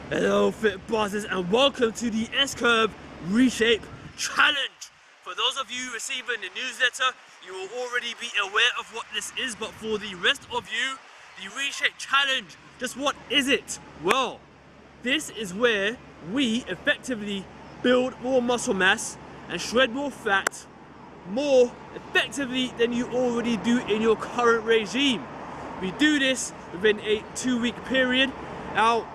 Hello Fit Buzzers and welcome to the S-Curve Reshape Challenge. For those of you receiving the newsletter, you will already be aware of what this is, but for the rest of you, the Reshape Challenge, just what is it? Well, this is where we effectively build more muscle mass and shred more fat more effectively than you already do in your current regime. We do this within a 2-week period. Now,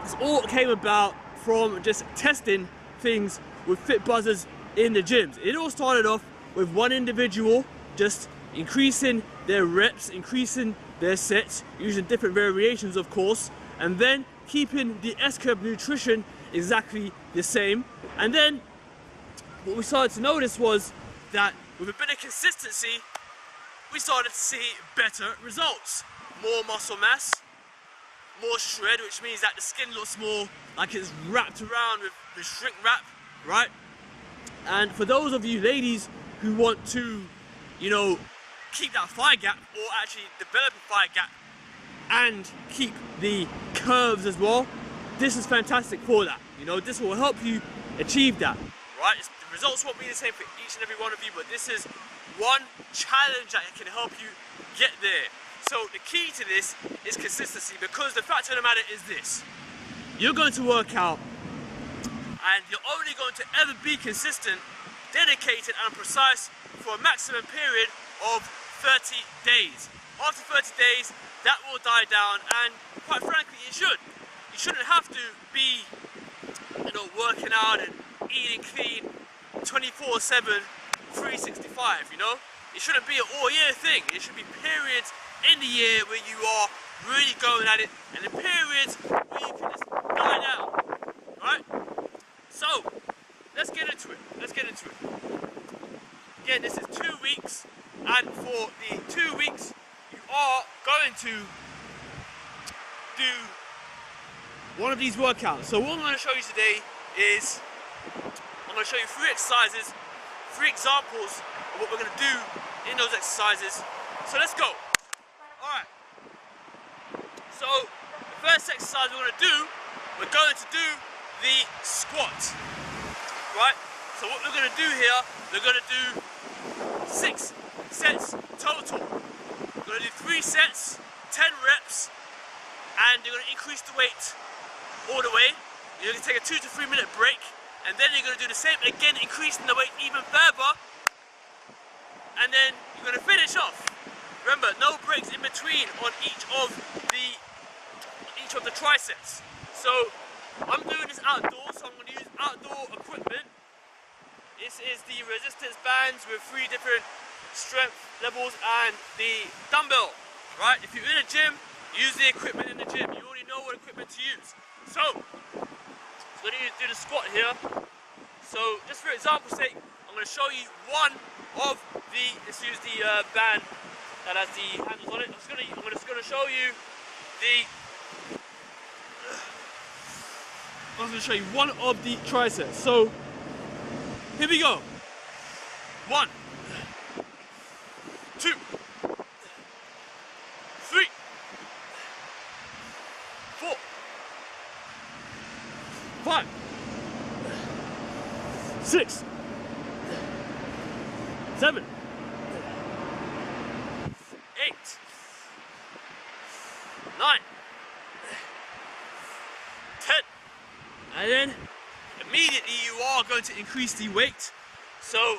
this all came about from just testing things with Fit Buzzers in the gyms. It all started off with one individual just increasing their reps, increasing their sets, using different variations of course, and then keeping the S-Curve nutrition exactly the same. And then what we started to notice was that with a bit of consistency, we started to see better results. More muscle mass, more shred, which means that the skin looks more like it's wrapped around with the shrink wrap, right? And for those of you ladies who want to, keep that thigh gap or actually develop a thigh gap and keep the curves as well, this is fantastic for that. This will help you achieve that, right? The results won't be the same for each and every one of you, but this is one challenge that can help you get there. So the key to this is consistency, because the fact of the matter is this: you're going to work out and you're only going to ever be consistent, dedicated and precise for a maximum period of 30 days. After 30 days, that will die down, and quite frankly it should. You shouldn't have to be working out and eating clean 24/7, 365, It shouldn't be an all-year thing. It should be periods in the year where you are really going at it, and the periods where you can just die down, right? So, let's get into it. Again, this is 2 weeks, and for the 2 weeks, you are going to do one of these workouts. So what I'm going to show you today is, I'm going to show you 3 exercises, 3 examples of what we're going to do in those exercises. So let's go. Alright, so the first exercise we're going to do the squat, right? So what we're going to do here, we're going to do 6 sets total. We're going to do 3 sets, 10 reps, and you're going to increase the weight all the way. You're going to take a 2 to 3 minute break, and then you're going to do the same again, increasing the weight even further, and then you're going to finish off. Remember, no breaks in between on each of the triceps. So I'm doing this outdoors, so I'm going to use outdoor equipment. This is the resistance bands with 3 different strength levels and the dumbbell, right? If you're in a gym, use the equipment in the gym. You already know what equipment to use. So I'm going to do the squat here. So just for example's sake, I'm going to show you one of the, let's use the band that has the handles on it. I'm just going to show you one of the triceps. So here we go. 1, 2, 3, 4, 5, 6, 7, 8, 9, 10, and then immediately you are going to increase the weight. So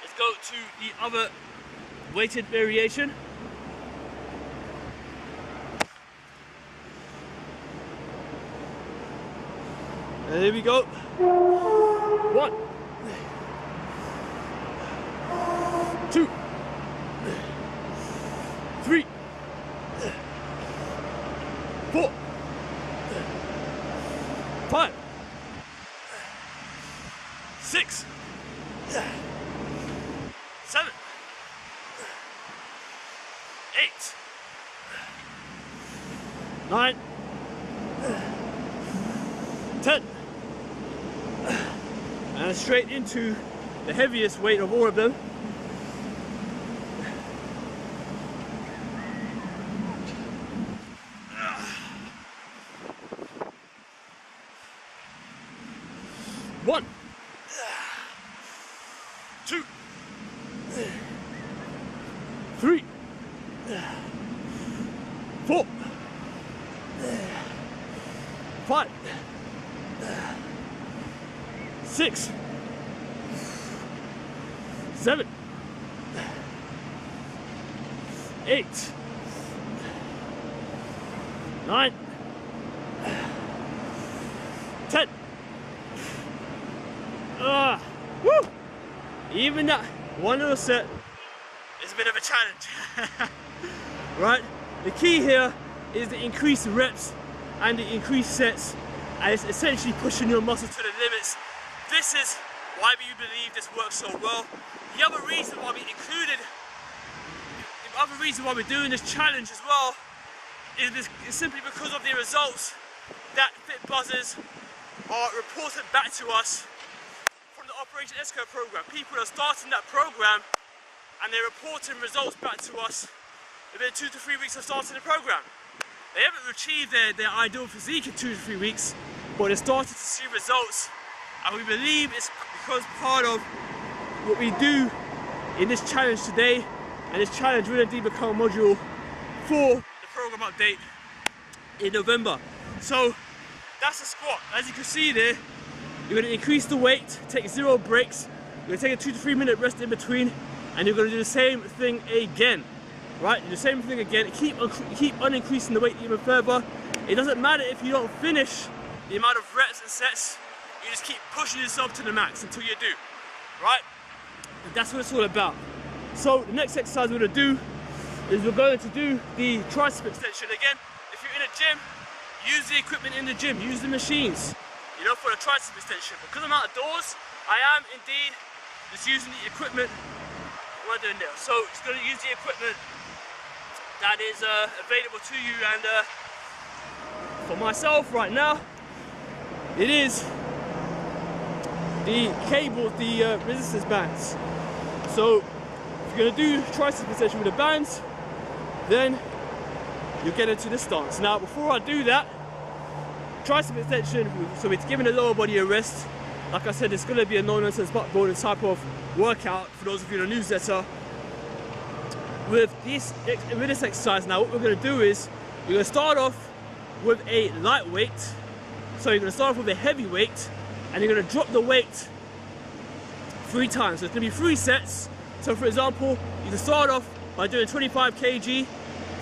let's go to the other weighted variation. And here we go. 1, 2, 3, 4, 5, 6, 7, 8, 9, 10, and straight into the heaviest weight of all of them. 1, 2, 3, 4, 5, 6, 7, 8, 9, 10. Woo! Even that one little set is a bit of a challenge. Right? The key here is the increased reps and the increased sets, and it's essentially pushing your muscles to the limits. This is why we believe this works so well. The other reason why we're doing this challenge as well is simply because of the results that Fit Buzzers are reported back to us from the Operation S-Curve program. People are starting that program and they're reporting results back to us within 2 to 3 weeks of starting the program. They haven't achieved their ideal physique in 2 to 3 weeks, but they're starting to see results, and we believe it's because part of what we do in this challenge today, and this challenge will indeed become a module for the program update in November. So that's the squat. As you can see there, you're going to increase the weight, take 0 breaks, you're going to take a 2 to 3 minute rest in between, and you're going to do the same thing again. Right, do the same thing again, keep on increasing the weight even further. It doesn't matter if you don't finish the amount of reps and sets, you just keep pushing yourself to the max until you do, right? And that's what it's all about. So the next exercise we're going to do is we're going to do the tricep extension. Again, if you're in a gym, use the equipment in the gym, use the machines, you know, for the tricep extension. Because I'm outdoors, I am indeed just using the equipment. What am I doing there? So it's going to use the equipment that is available to you, and for myself right now, it is the cables, the resistance bands. So if you're going to do tricep extension with the bands, then you'll get into this stance. Now before I do that, tricep extension, so it's giving the lower body a rest. Like I said, it's going to be a no-nonsense butt building type of workout for those of you in the newsletter. With this exercise now, what we're going to do is we're going to start off with a light weight. So you're going to start off with a heavy weight, and you're going to drop the weight 3 times. So it's going to be 3 sets. So for example, you can start off by doing 25 kg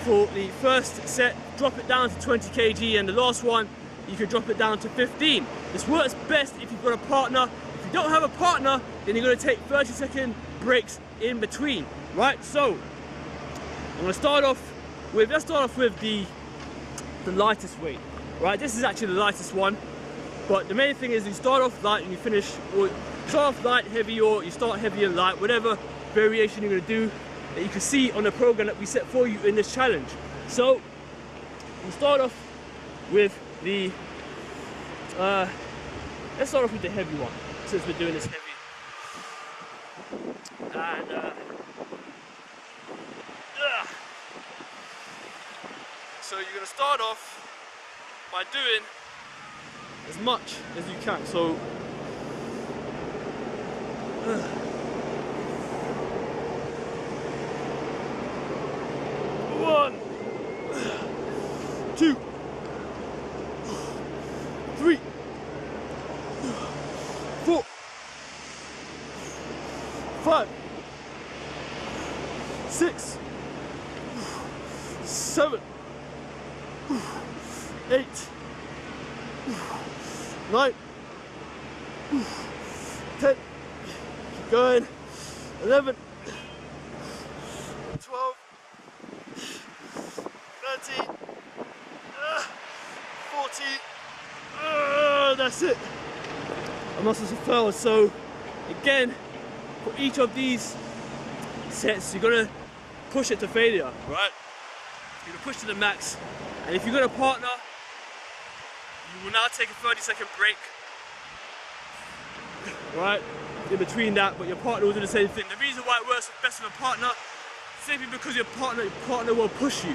for the first set, drop it down to 20 kg, and the last one you can drop it down to 15. This works best if you've got a partner. If you don't have a partner, then you're going to take 30-second breaks in between, right? So I'm going to start off with, let's start off with the lightest weight, right? This is actually the lightest one, but the main thing is you start off light and you finish, or start off light, heavy, or you start heavy and light, whatever variation you're going to do that you can see on the program that we set for you in this challenge. So we'll start off with the, let's start off with the heavy one, since we're doing this heavy. And so you're going to start off by doing as much as you can. So one, 2, 3, 4, 5, 6, 7, 8, 9, 10, keep going, 11, 12, 13, 14, that's it. My muscles have failed. So again, for each of these sets, you're gonna push it to failure, right? You're gonna push to the max. And if you've got a partner, you will now take a 30-second break, right, in between that, but your partner will do the same thing. The reason why it works best with a partner, simply because your partner will push you.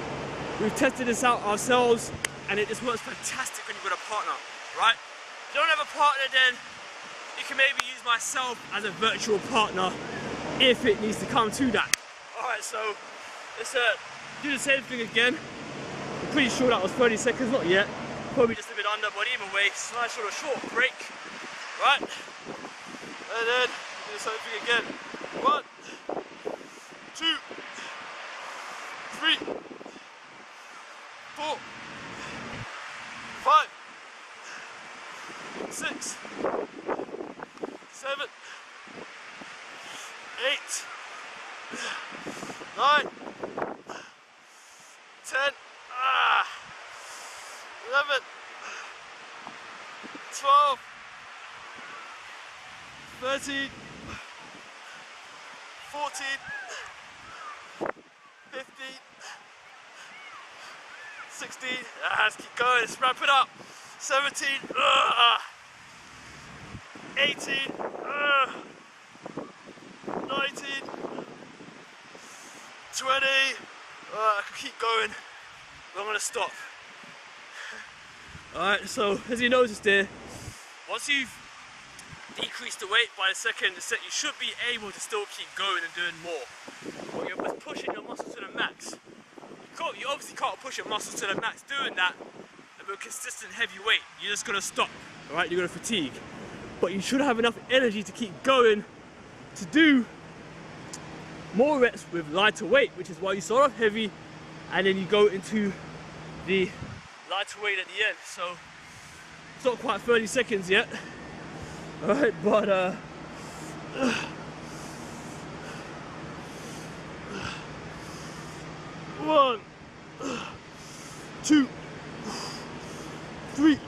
We've tested this out ourselves, and it just works fantastic when you've got a partner, right? If you don't have a partner, then you can maybe use myself as a virtual partner if it needs to come to that. Alright, so let's do the same thing again. I'm pretty sure that was 30 seconds, not yet. Probably just a bit under, but either way, it's a nice sort of short break, right? And then do the same thing again. 1, 2, 3, 4, 5, 6, 7, 8, 9, 10, 11, 12, 13, 14, 15, 16, let's keep going, let's wrap it up, 17, 18, 19, 20, I can keep going, but I'm going to stop. Alright, so as you noticed there, once you've decreased the weight by the second set, you should be able to still keep going and doing more. But you're pushing your muscles to the max. You obviously can't push your muscles to the max doing that with a consistent heavy weight. You're just going to stop, alright? You're going to fatigue. But you should have enough energy to keep going to do more reps with lighter weight, which is why you start off heavy and then you go into the lighter weight at the end. So it's not quite 30 seconds yet, alright, but 1, 2, 3,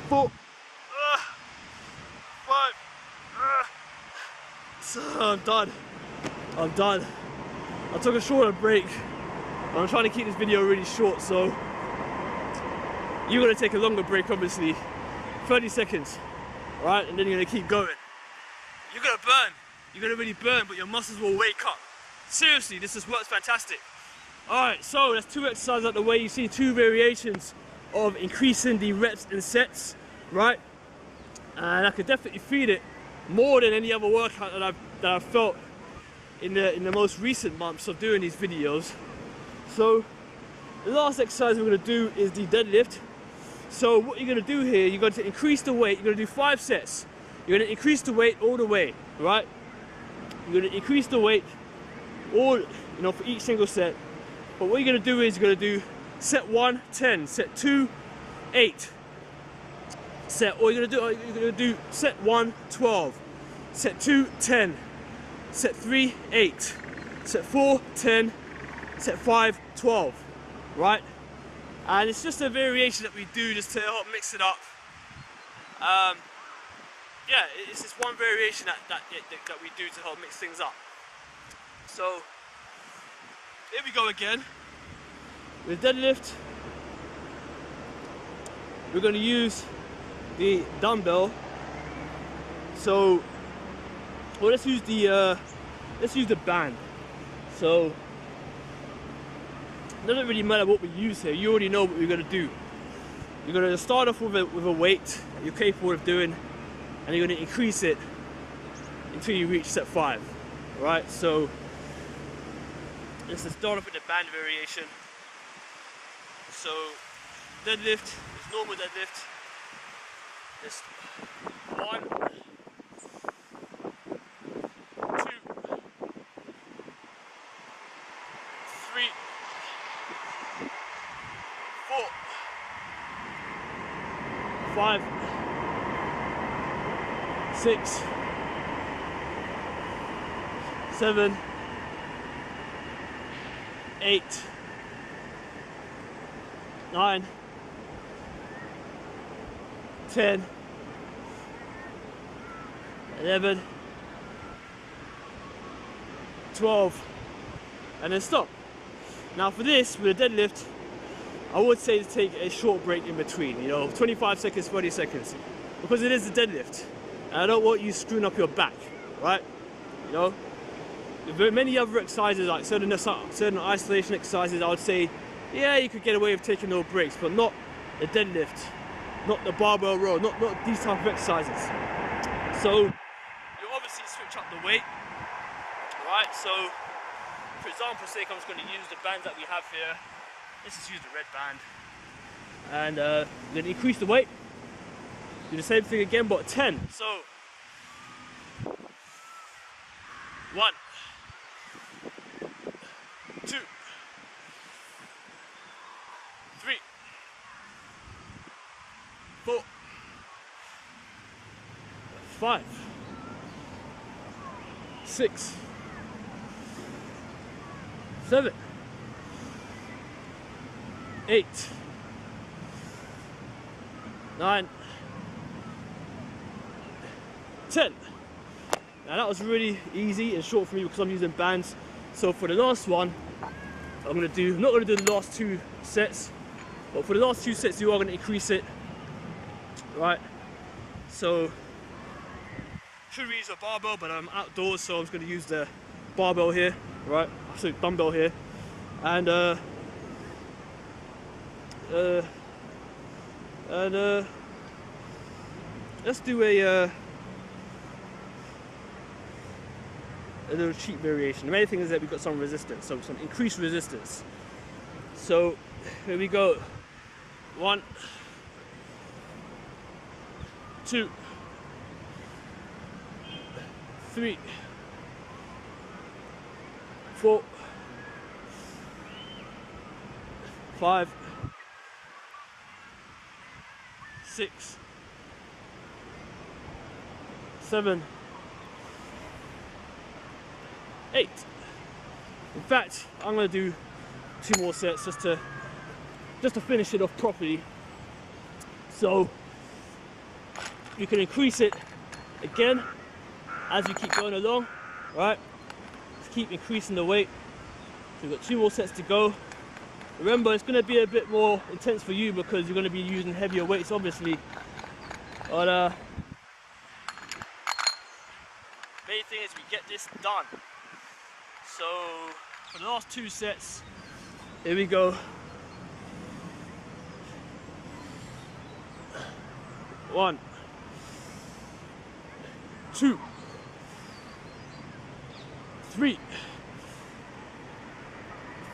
4, 5. So I'm done. I took a shorter break. I'm trying to keep this video really short, so you're gonna take a longer break, obviously. 30 seconds, right? And then you're gonna keep going. You're gonna burn. You're gonna really burn, but your muscles will wake up. Seriously, this just works fantastic. Alright, so that's 2 exercises out the way. You see 2 variations of increasing the reps and sets, right? And I could definitely feel it more than any other workout that I've felt in the most recent months of doing these videos. So the last exercise we're going to do is the deadlift. So what you're going to do here, you're going to increase the weight. You're going to do 5 sets. You're going to increase the weight all the way, right? You're going to increase the weight all, for each single set. But what you're going to do is you're going to do set 1, 10, set 2, 8. You're going to do set 1, 12, set 2, 10, set 3, 8, set 4, 10, set 5, 12, right? And it's just a variation that we do just to help mix it up. Yeah, it's just one variation that we do to help mix things up. So here we go again. With deadlift, we're going to use the dumbbell. So, well, let's use the band. So it doesn't really matter what we use here. You already know what we're going to do. You're going to start off with a weight that you're capable of doing, and you're going to increase it until you reach set 5. Right? So let's just start off with the band variation. So deadlift is normal deadlift. Just 1, 2, 3, 4, 5, 6, 7, 8, 9, 10, 11, 12, and then stop. Now for this, with a deadlift, I would say to take a short break in between, 25 seconds, 30 seconds, because it is a deadlift, and I don't want you screwing up your back, right? There are many other exercises, like certain isolation exercises, I would say, yeah, you could get away with taking no breaks, but not a deadlift. not the barbell row, not these type of exercises. So you obviously switch up the weight, right? So for example's sake, I'm just going to use the bands that we have here. Let's just use the red band, and then increase the weight. Do the same thing again, but 10. So 1, 2, 3, 4, 5, 6, 7, 8, 9, 10. Now that was really easy and short for me because I'm using bands. So for the last one, I'm not gonna do the last 2 sets, but for the last 2 sets, you are gonna increase it, right? So should we use a barbell, but I'm outdoors, so I'm just gonna use the barbell here, right? So dumbbell here, and let's do a little cheat variation. The main thing is that we've got some resistance, so some increased resistance. So here we go. 1, 2, 3, 4, 5, 6, 7, 8. In fact, I'm going to do 2 more sets just to finish it off properly. So you can increase it again as you keep going along, right? Just keep increasing the weight. So we've got 2 more sets to go. Remember, it's going to be a bit more intense for you because you're going to be using heavier weights, obviously. But main thing is we get this done. So for the last 2 sets, here we go. 1, 2, 3,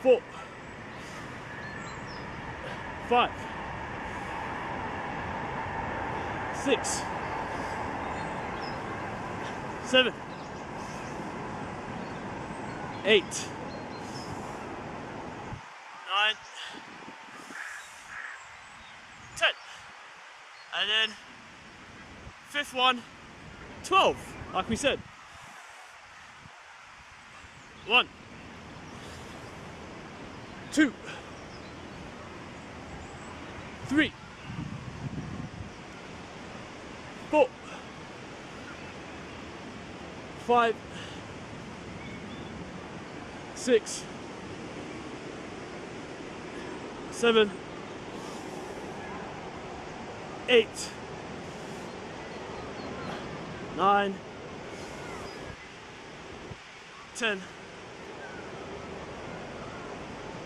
4, 5, 6, 7, 8, 9, 10, and then 5th one, 12, like we said. 1, 2, 3, 4, 5, 6, 7, 8, 9, 10,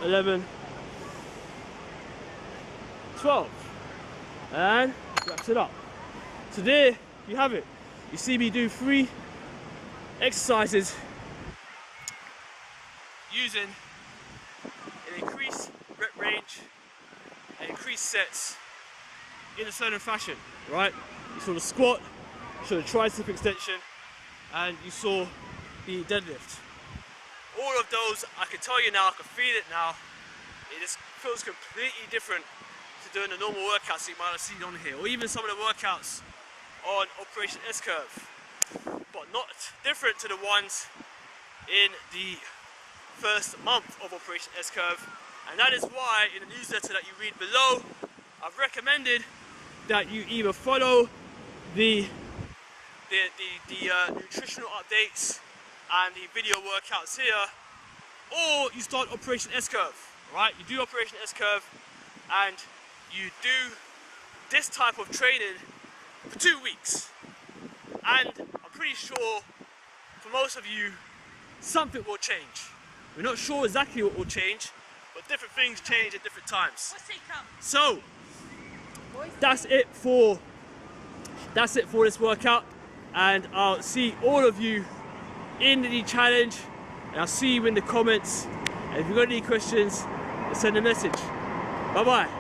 11, 12, and wraps it up. So there you have it. You see me do 3 exercises using an increased rep range and increased sets in a certain fashion, right? You saw the squat, you saw the tricep extension, and you saw the deadlift. All of those, I can tell you now, I can feel it now, it just feels completely different to doing the normal workouts you might have seen on here, or even some of the workouts on Operation S-Curve, but not different to the ones in the first month of Operation S-Curve. And that is why in the newsletter that you read below, I've recommended that you either follow the nutritional updates and the video workouts here, or you start Operation S-Curve, right? You do Operation S-Curve and you do this type of training for 2 weeks, and I'm pretty sure for most of you something will change. We're not sure exactly what will change, but different things change at different times. So that's it for this workout, and I'll see all of you in the challenge, and I'll see you in the comments. And if you've got any questions, send a message. Bye bye.